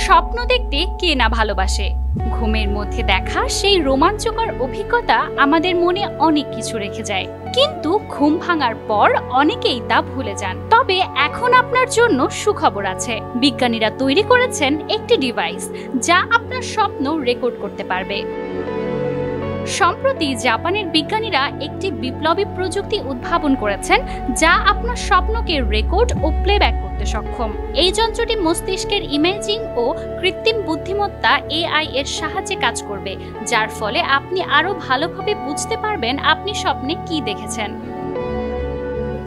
স্বপ্ন দেখতে কে না ভালোবাসে। ঘুমের মধ্যে দেখা সেই রোমাঞ্চকর অভিজ্ঞতা আমাদের মনে অনেক কিছু রেখে যায়, কিন্তু ঘুম ভাঙার পর অনেকেই তা ভুলে যান। তবে এখন আপনার জন্য সুখবর আছে। বিজ্ঞানীরা তৈরি করেছেন একটি ডিভাইস যা আপনার স্বপ্ন রেকর্ড করতে পারবে। সম্প্রতি জাপানের বিজ্ঞানীরা একটি বিপ্লবী প্রযুক্তি উদ্ভাবন করেছেন যা আপনার স্বপ্নকে রেকর্ড ও প্লেব্যাক করতে সক্ষম। এই যন্ত্রটি মস্তিষ্কের ইমেজিং ও কৃত্রিম বুদ্ধিমত্তা AI এর সাহায্যে কাজ করবে, যার ফলে আপনি আরো ভালোভাবে বুঝতে পারবেন আপনি স্বপ্নে কি দেখেছেন।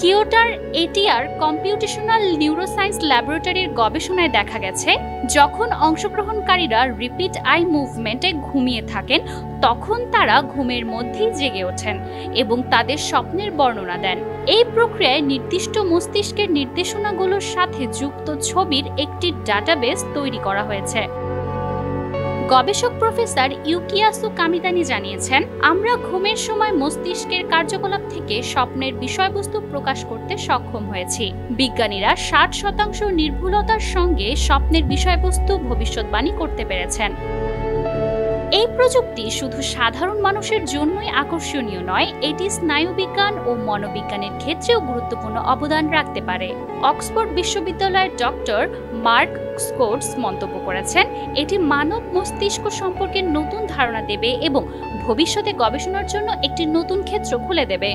কিয়োটোর ATR কম্পিউটেশনাল নিউরোসায়েন্স ল্যাবরেটরির গবেষণায় দেখা গেছে, যখন অংশগ্রহণকারীরা রিপিট আই মুভমেন্টে ঘুমিয়ে থাকেন তখন তারা ঘুমের মধ্যেই জেগে ওঠেন এবং তাদের স্বপ্নের বর্ণনা দেন। এই প্রক্রিয়ায় নির্দিষ্ট মস্তিষ্কের নির্দেশনাগুলোর সাথে যুক্ত ছবির একটি ডাটাবেস তৈরি করা হয়েছে। গবেষক প্রফেসর ইউকিয়াসু কামিদানি জানিয়েছেন, আমরা ঘুমের সময় মস্তিষ্কের কার্যকলাপ থেকে স্বপ্নের বিষয়বস্তু প্রকাশ করতে সক্ষম হয়েছি। বিজ্ঞানীরা 60% নির্ভুলতার সঙ্গে স্বপ্নের বিষয়বস্তু ভবিষ্যৎবাণী করতে পেরেছেন। এই প্রযুক্তি শুধু সাধারণ মানুষের জন্যই আকর্ষণীয় নয়, এটি স্নায়ুবিজ্ঞান ও মনোবিজ্ঞানের ক্ষেত্রেও গুরুত্বপূর্ণ অবদান রাখতে পারে। অক্সফোর্ড বিশ্ববিদ্যালয়ের ডক্টর মার্ক স্কোটস মন্তব্য করেছেন, এটি মানব মস্তিষ্ক সম্পর্কে নতুন ধারণা দেবে এবং ভবিষ্যতে গবেষণার জন্য একটি নতুন ক্ষেত্র খুলে দেবে।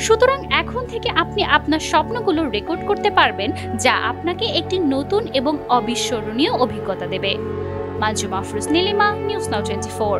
সুতরাং এখন থেকে আপনি আপনার স্বপ্নগুলো রেকর্ড করতে পারবেন, যা আপনাকে একটি নতুন এবং অবিস্মরণীয় অভিজ্ঞতা দেবে। Manjuma Afroz Nilima, news now 24।